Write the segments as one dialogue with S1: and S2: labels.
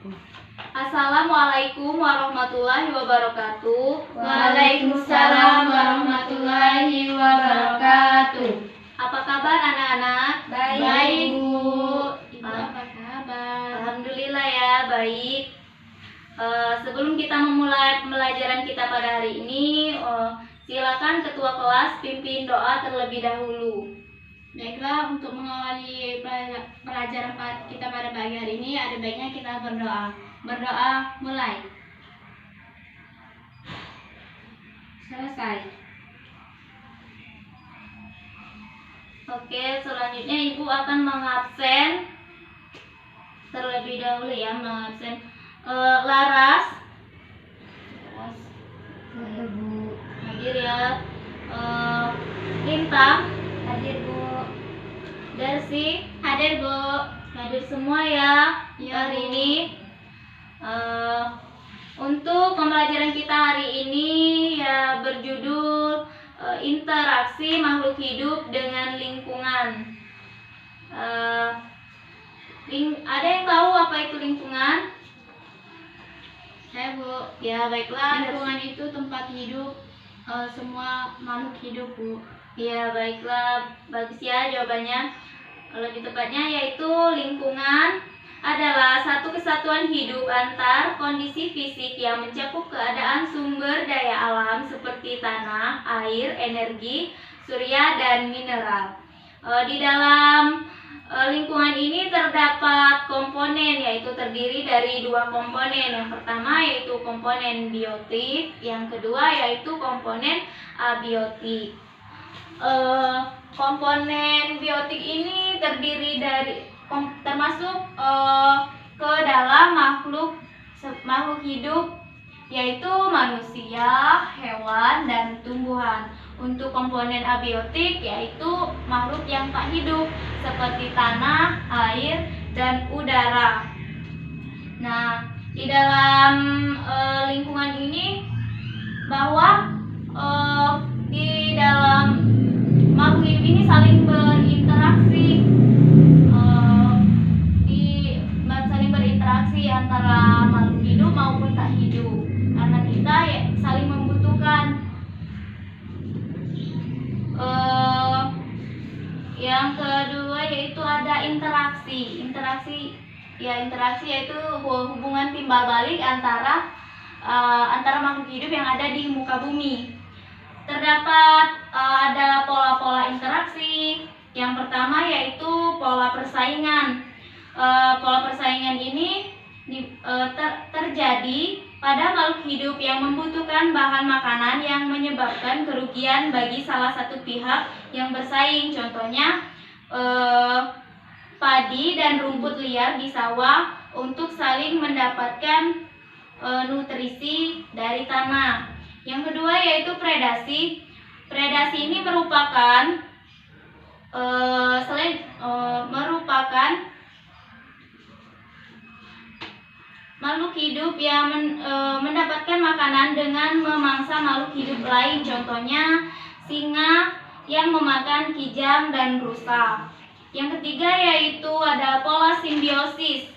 S1: Assalamualaikum warahmatullahi wabarakatuh.
S2: Waalaikumsalam warahmatullahi wabarakatuh.
S1: Apa kabar anak-anak?
S2: Baik, Bu. Ibu apa kabar?
S1: Alhamdulillah ya, baik. Sebelum kita memulai pembelajaran kita pada hari ini, silakan ketua kelas pimpin doa terlebih dahulu.
S2: Baiklah, untuk mengawali pelajaran kita pada pagi hari ini, ada baiknya kita berdoa. Berdoa, mulai. Selesai.
S1: Oke, selanjutnya Ibu akan mengabsen terlebih dahulu ya, mengabsen Laras.
S2: Hadir, Bu.
S1: Hadir ya. Lintang.
S2: Hadir, Bu.
S1: Darsi.
S2: Hadir, Bu.
S1: Hadir semua ya,
S2: Ya,
S1: hari
S2: Bu.
S1: ini. Untuk pembelajaran kita hari ini ya berjudul interaksi makhluk hidup dengan lingkungan. Ada yang tahu apa itu lingkungan?
S2: Saya, Bu.
S1: Ya, baiklah.
S2: Lingkungan itu tempat hidup semua makhluk hidup, Bu.
S1: Ya, baiklah. Bagus ya jawabannya. Lebih tepatnya yaitu lingkungan adalah satu kesatuan hidup antar kondisi fisik yang mencakup keadaan sumber daya alam seperti tanah, air, energi, surya, dan mineral. Di dalam lingkungan ini terdapat komponen, yaitu terdiri dari dua komponen. Yang pertama yaitu komponen biotik, yang kedua yaitu komponen abiotik. Komponen biotik ini terdiri dari termasuk ke dalam makhluk hidup, yaitu manusia, hewan, dan tumbuhan. Untuk komponen abiotik yaitu makhluk yang tak hidup seperti tanah, air, dan udara. Nah, di dalam lingkungan ini bahwa di dalam makhluk hidup ini saling berinteraksi, saling berinteraksi antara makhluk hidup maupun tak hidup, karena kita ya saling membutuhkan. Yang kedua yaitu ada interaksi. Interaksi yaitu hubungan timbal balik antara makhluk hidup yang ada di muka bumi. Terdapat ada pola-pola interaksi. Yang pertama yaitu pola persaingan. Pola persaingan ini terjadi pada makhluk hidup yang membutuhkan bahan makanan yang menyebabkan kerugian bagi salah satu pihak yang bersaing. Contohnya padi dan rumput liar di sawah untuk saling mendapatkan nutrisi dari tanah. Yang kedua yaitu predasi. Predasi ini merupakan makhluk hidup yang mendapatkan makanan dengan memangsa makhluk hidup lain. Contohnya singa yang memakan kijang dan rusa. Yang ketiga yaitu ada pola simbiosis.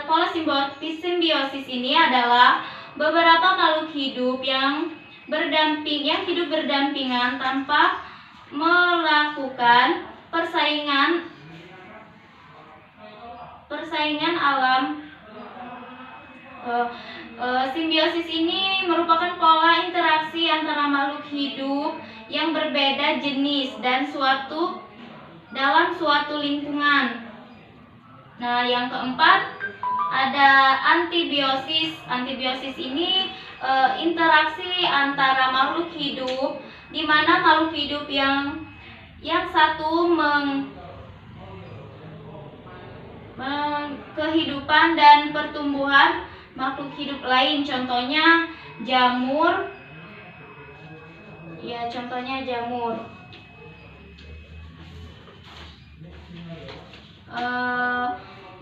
S1: Pola simbiosis ini adalah beberapa makhluk hidup yang hidup berdampingan tanpa melakukan persaingan alam. Simbiosis ini merupakan pola interaksi antara makhluk hidup yang berbeda jenis dan dalam suatu lingkungan. Nah, yang keempat ada antibiosis. Antibiosis ini interaksi antara makhluk hidup, di mana makhluk hidup yang satu kehidupan dan pertumbuhan makhluk hidup lain. Contohnya jamur. Ya, contohnya jamur.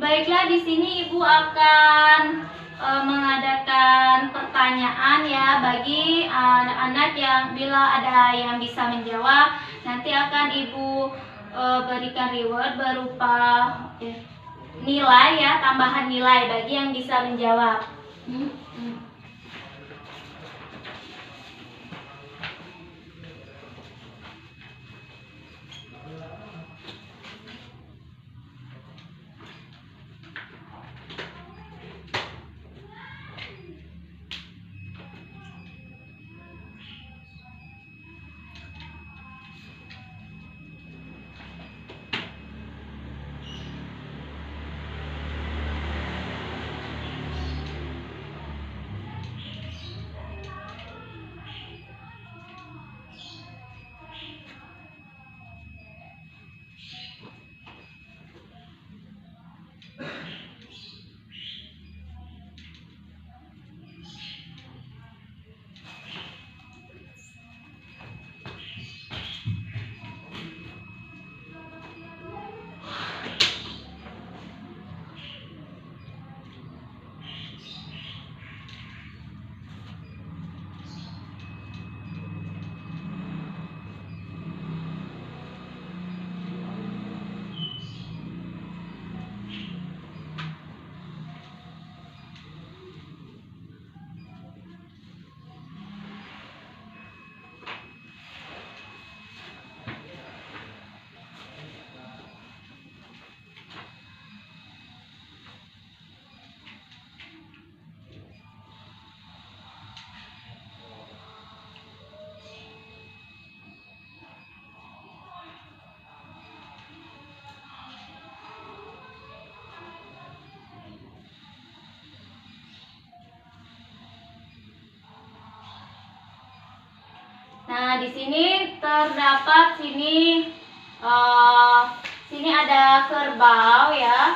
S1: Baiklah, di sini Ibu akan mengadakan pertanyaan ya bagi anak-anak yang bila ada yang bisa menjawab, nanti akan Ibu berikan reward berupa nilai ya, tambahan nilai bagi yang bisa menjawab. Nah, di sini terdapat sini ada kerbau ya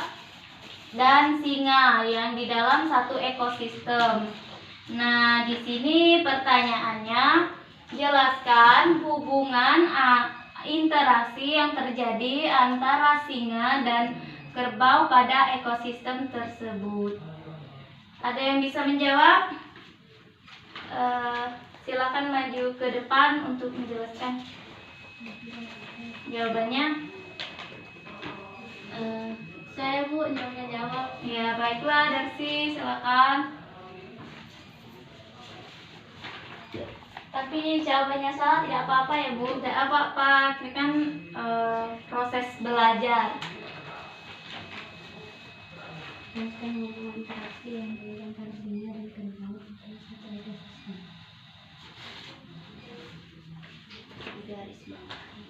S1: dan singa yang di dalam satu ekosistem. Nah, di sini pertanyaannya, jelaskan hubungan interaksi yang terjadi antara singa dan kerbau pada ekosistem tersebut. Ada yang bisa menjawab? Silakan maju ke depan untuk menjelaskan jawabannya.
S2: Saya Bu, yang jawab.
S1: Ya, baiklah Darsi, silakan. Tapi jawabannya salah tidak apa-apa ya Bu, tidak apa-apa, ini kan proses belajar.
S2: Jelaskan hubungan interaksi yang terjadi antara singa dan kerbau pada satu ekosistem.
S1: Garis bawahi.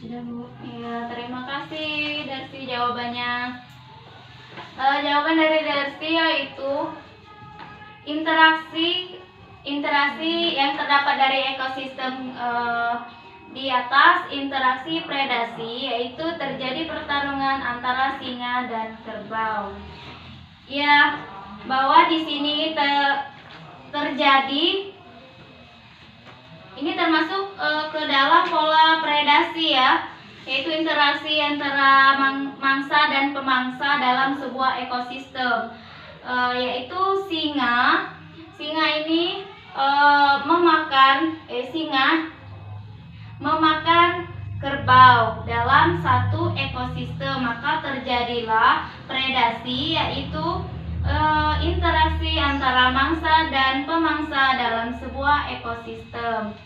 S2: Sudah Bu.
S1: Ya, terima kasih Darsi jawabannya. Jawaban dari Darsi yaitu interaksi yang terdapat dari ekosistem di atas, interaksi predasi, yaitu terjadi pertarungan antara singa dan kerbau. Ya, bahwa di sini terjadi, ini termasuk ke dalam pola predasi ya, yaitu interaksi antara mangsa dan pemangsa dalam sebuah ekosistem, yaitu singa ini memakan kerbau dalam satu ekosistem, maka terjadilah predasi, yaitu interaksi antara mangsa dan pemangsa dalam sebuah ekosistem.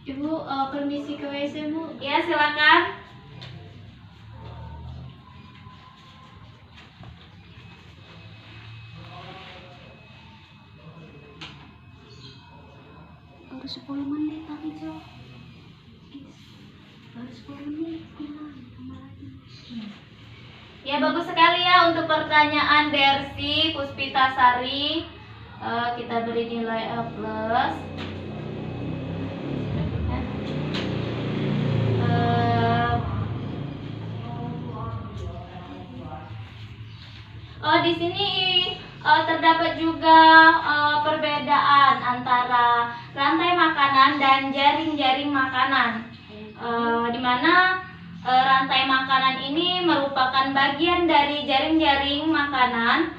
S2: Ibu, permisi ke WC Bu.
S1: Ya, silakan.
S2: waktu 10 menit tadi Jo. Baru 10 menit hilang tambah lagi.
S1: Ya, bagus sekali ya untuk pertanyaan Dersi Puspitasari. Kita beri nilai A+. Di sini terdapat juga perbedaan antara rantai makanan dan jaring-jaring makanan, di mana rantai makanan ini merupakan bagian dari jaring-jaring makanan.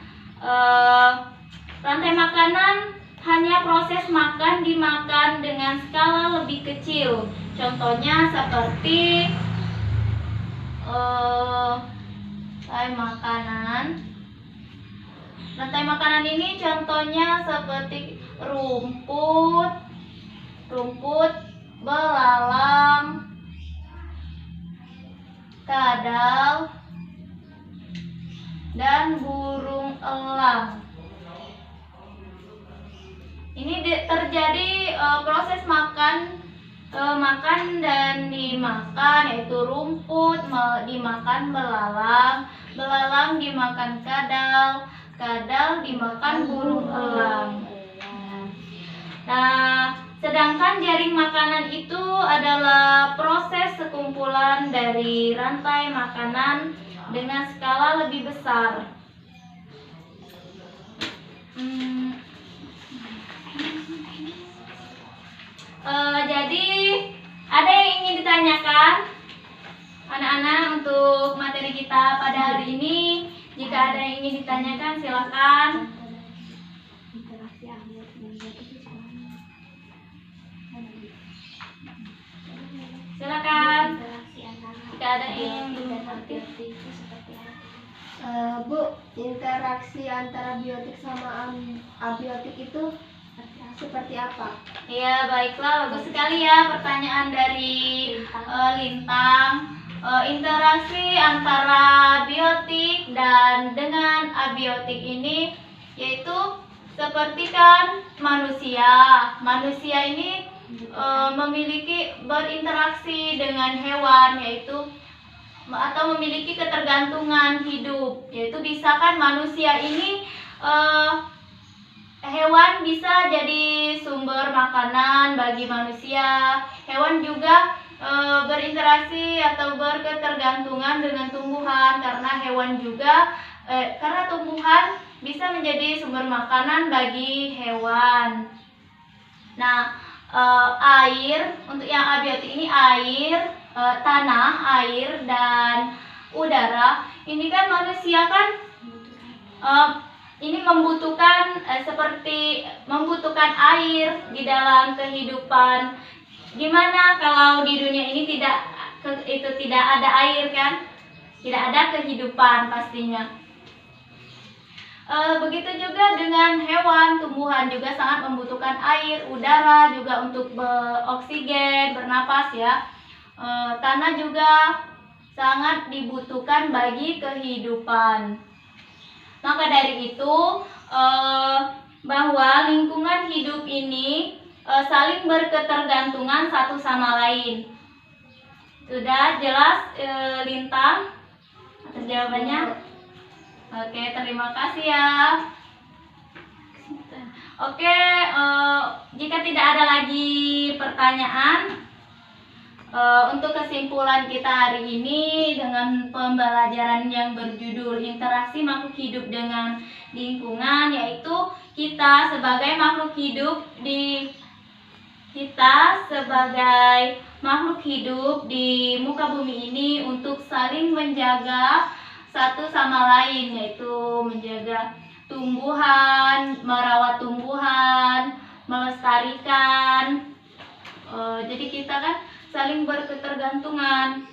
S1: Rantai makanan hanya proses makan dimakan dengan skala lebih kecil. Contohnya seperti rantai makanan. Rantai makanan ini contohnya seperti rumput, belalang, kadal, dan burung elang. Ini terjadi proses makan dan dimakan, yaitu rumput dimakan belalang dimakan kadal dimakan burung elang. Nah, sedangkan jaring makanan itu adalah proses sekumpulan dari rantai makanan dengan skala lebih besar. Jadi ada yang ingin ditanyakan anak-anak untuk materi kita pada hari ini? Jika ada yang ingin ditanyakan, silakan. Silakan. Jika ada yang belum mengerti.
S2: Bu, interaksi antara biotik sama abiotik itu seperti apa?
S1: Ya, baiklah, bagus sekali ya pertanyaan dari Lintang. Interaksi antara biotik dan dengan abiotik ini yaitu seperti kan manusia ini memiliki berinteraksi dengan hewan, yaitu atau memiliki ketergantungan hidup, yaitu bisa kan manusia ini hewan bisa jadi sumber makanan bagi manusia. Hewan juga berinteraksi atau berketergantungan dengan tumbuhan, karena tumbuhan bisa menjadi sumber makanan bagi hewan. Nah, air, untuk yang abiotik ini air, tanah, air, dan udara. Ini kan manusia kan ini membutuhkan seperti membutuhkan air di dalam kehidupan. Gimana kalau di dunia ini tidak ada air kan? Tidak ada kehidupan pastinya. Begitu juga dengan hewan, tumbuhan juga sangat membutuhkan air, udara juga untuk beroksigen, bernapas ya. Tanah juga sangat dibutuhkan bagi kehidupan. Maka dari itu bahwa lingkungan hidup ini saling berketergantungan satu sama lain. Sudah jelas Lintang atas jawabannya? Oke, terima kasih ya. Oke, jika tidak ada lagi pertanyaan, untuk kesimpulan kita hari ini dengan pembelajaran yang berjudul interaksi makhluk hidup dengan lingkungan, yaitu kita sebagai makhluk hidup di muka bumi ini untuk saling menjaga satu sama lain, yaitu menjaga tumbuhan, merawat tumbuhan, melestarikan. Jadi kita kan saling berketergantungan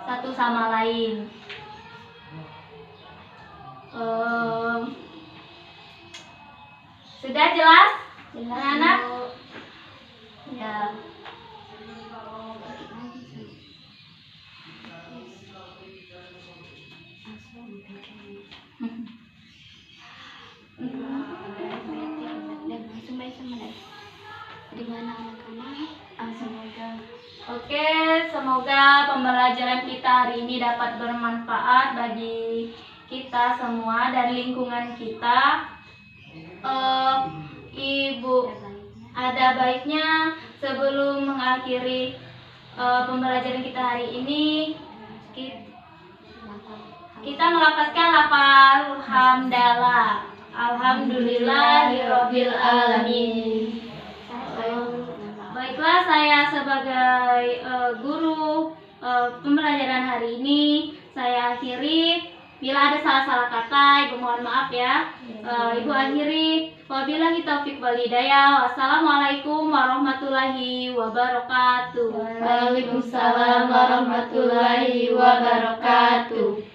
S1: satu sama lain. Sudah jelas? Anak-anak? Ya.
S2: di mana anak-anak. Semoga.
S1: Oke, semoga pembelajaran kita hari ini dapat bermanfaat bagi kita semua dan lingkungan kita. Ibu, ada baiknya sebelum mengakhiri pembelajaran kita hari ini, kita melafazkan lafal hamdalah. Alhamdulillahirabbil alamin. Baiklah, saya sebagai guru pembelajaran hari ini saya akhiri. Bila ada salah-salah kata, Ibu mohon maaf ya. Ibu akhiri. Wabillahi taufiq wal hidayah. Wassalamualaikum warahmatullahi wabarakatuh.
S2: Waalaikumsalam warahmatullahi wabarakatuh.